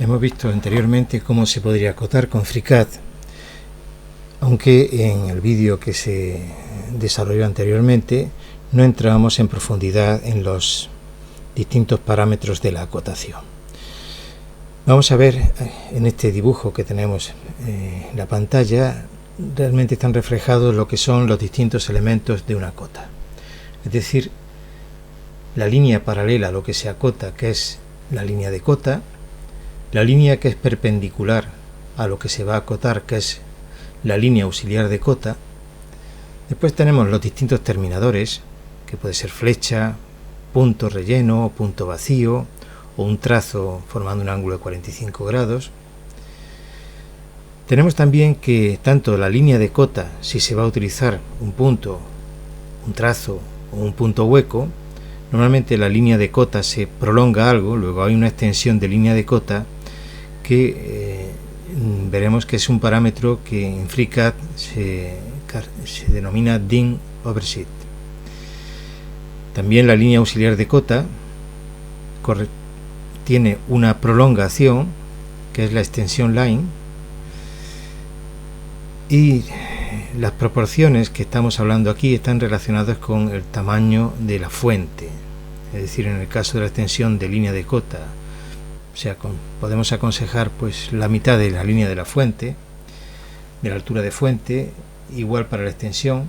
Hemos visto anteriormente cómo se podría acotar con FreeCAD, aunque en el vídeo que se desarrolló anteriormente no entrábamos en profundidad en los distintos parámetros de la acotación. Vamos a ver en este dibujo que tenemos en la pantalla, realmente están reflejados lo que son los distintos elementos de una cota. Es decir, la línea paralela a lo que se acota, que es la línea de cota, la línea que es perpendicular a lo que se va a acotar, que es la línea auxiliar de cota. Después tenemos los distintos terminadores, que puede ser flecha, punto relleno, punto vacío, o un trazo formando un ángulo de 45 grados. Tenemos también que tanto la línea de cota, si se va a utilizar un punto, un trazo o un punto hueco, normalmente la línea de cota se prolonga algo, luego hay una extensión de línea de cota que veremos que es un parámetro que en FreeCAD se denomina DIN Oversheet. También la línea auxiliar de cota tiene una prolongación, que es la extensión line, y las proporciones que estamos hablando aquí están relacionadas con el tamaño de la fuente. Es decir, en el caso de la extensión de línea de cota, podemos aconsejar pues la mitad de la línea de la fuente, de la altura de fuente, igual para la extensión,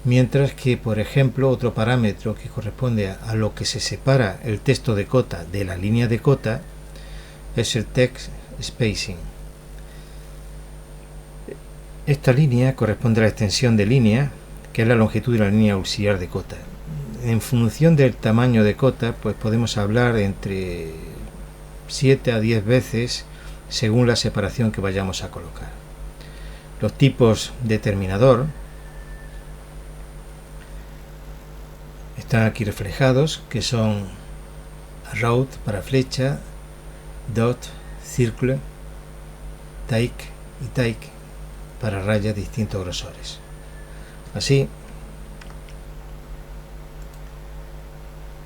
mientras que, por ejemplo, otro parámetro que corresponde a lo que se separa el texto de cota de la línea de cota es el text spacing. Esta línea corresponde a la extensión de línea, que es la longitud de la línea auxiliar de cota. En función del tamaño de cota, pues podemos hablar entre 7 a 10 veces según la separación que vayamos a colocar. Los tipos de terminador están aquí reflejados, que son road para flecha, dot, circle, take y take para rayas de distintos grosores. Así,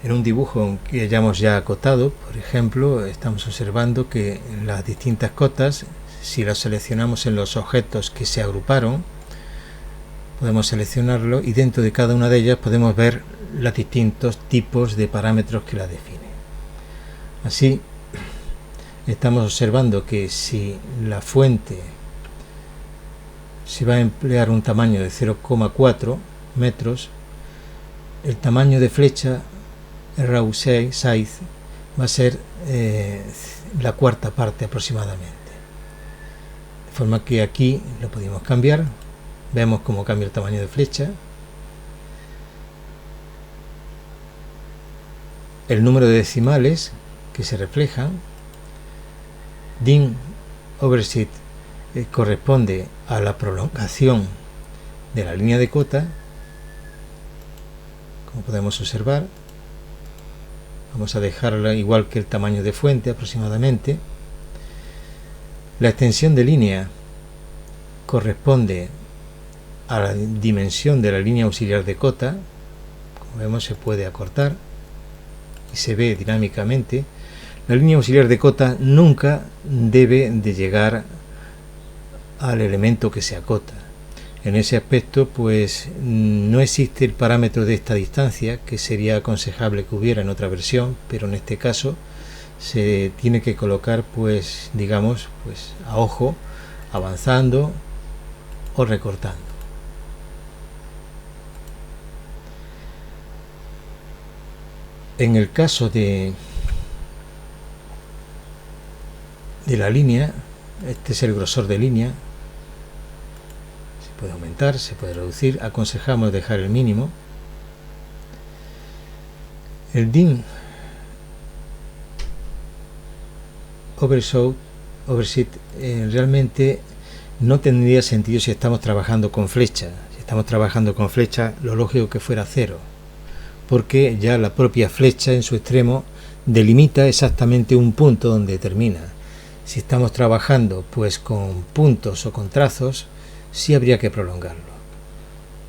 en un dibujo que hayamos ya acotado, por ejemplo, estamos observando que las distintas cotas, si las seleccionamos en los objetos que se agruparon, podemos seleccionarlo y dentro de cada una de ellas podemos ver los distintos tipos de parámetros que la definen. Así, estamos observando que si la fuente se va a emplear un tamaño de 0,4 metros, el tamaño de flecha raw size va a ser la cuarta parte aproximadamente, de forma que aquí lo podemos cambiar. Vemos cómo cambia el tamaño de flecha, el número de decimales que se reflejan. DIN Oversheet corresponde a la prolongación de la línea de cota, como podemos observar. Vamos a dejarla igual que el tamaño de fuente aproximadamente. La extensión de línea corresponde a la dimensión de la línea auxiliar de cota. Como vemos, se puede acortar y se ve dinámicamente. La línea auxiliar de cota nunca debe de llegar al elemento que se acota. En ese aspecto, pues no existe el parámetro de esta distancia, que sería aconsejable que hubiera en otra versión, pero en este caso se tiene que colocar, pues digamos, pues a ojo, avanzando o recortando. En el caso de la línea, este es el grosor de línea. Se puede aumentar, se puede reducir. Aconsejamos dejar el mínimo. El DIN Oversheet realmente no tendría sentido si estamos trabajando con flecha. Si estamos trabajando con flecha, lo lógico que fuera 0, porque ya la propia flecha en su extremo delimita exactamente un punto donde termina. Si estamos trabajando pues con puntos o con trazos, sí habría que prolongarlo.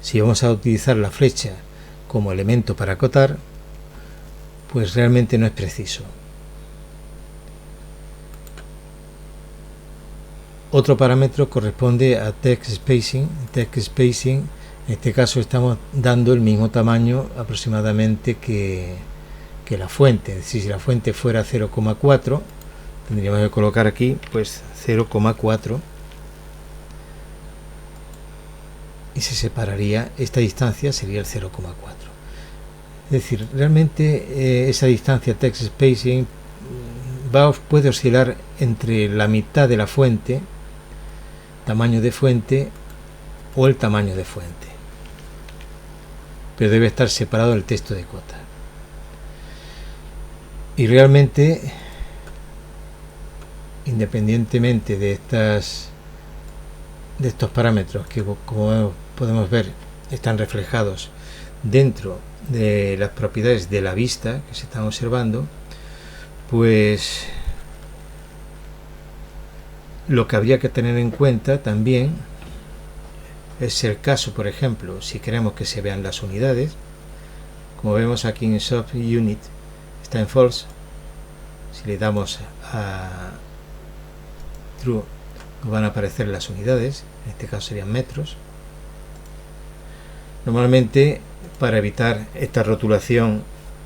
Si vamos a utilizar la flecha como elemento para acotar, pues realmente no es preciso. Otro parámetro corresponde a text spacing. Text spacing, en este caso estamos dando el mismo tamaño aproximadamente que la fuente. Es decir, si la fuente fuera 0,4, tendríamos que colocar aquí pues 0,4 y se separaría, esta distancia sería el 0,4. Es decir, realmente esa distancia text spacing puede oscilar entre la mitad de la fuente, tamaño de fuente, o el tamaño de fuente, pero debe estar separado el texto de cota. Y realmente, independientemente de estos parámetros que, como podemos ver, están reflejados dentro de las propiedades de la vista que se están observando, pues lo que habría que tener en cuenta también es el caso, por ejemplo, si queremos que se vean las unidades. Como vemos aquí en Soft Unit está en False. Si le damos a True, nos van a aparecer las unidades, en este caso serían metros. Normalmente, para evitar esta rotulación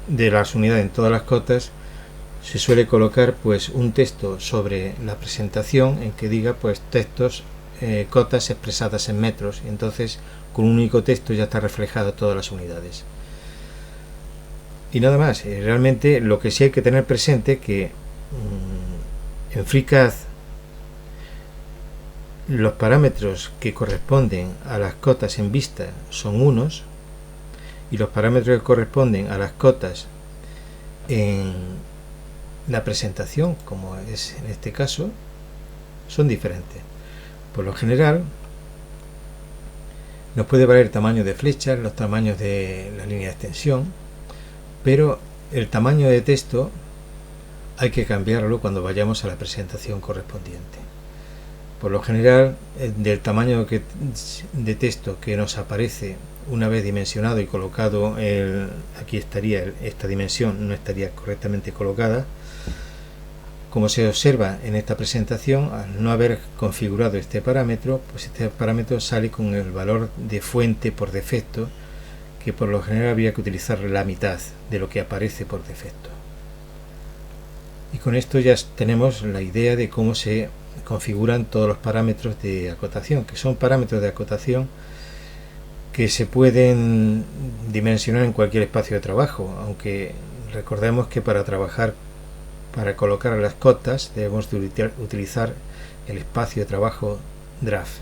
de las unidades en todas las cotas, se suele colocar pues un texto sobre la presentación en que diga pues textos, cotas expresadas en metros, y entonces con un único texto ya está reflejado todas las unidades. Y nada más. Realmente lo que sí hay que tener presente que en FreeCAD los parámetros que corresponden a las cotas en vista son unos, y los parámetros que corresponden a las cotas en la presentación, como es en este caso, son diferentes. Por lo general nos puede valer el tamaño de flechas, los tamaños de la línea de extensión, pero el tamaño de texto hay que cambiarlo cuando vayamos a la presentación correspondiente. Por lo general, del tamaño de texto que nos aparece una vez dimensionado y colocado, aquí estaría esta dimensión, no estaría correctamente colocada. Como se observa en esta presentación, al no haber configurado este parámetro, pues este parámetro sale con el valor de fuente por defecto, que por lo general habría que utilizar la mitad de lo que aparece por defecto. Y con esto ya tenemos la idea de cómo se configuran todos los parámetros de acotación, que son parámetros de acotación que se pueden dimensionar en cualquier espacio de trabajo, aunque recordemos que para colocar las cotas debemos de utilizar el espacio de trabajo draft.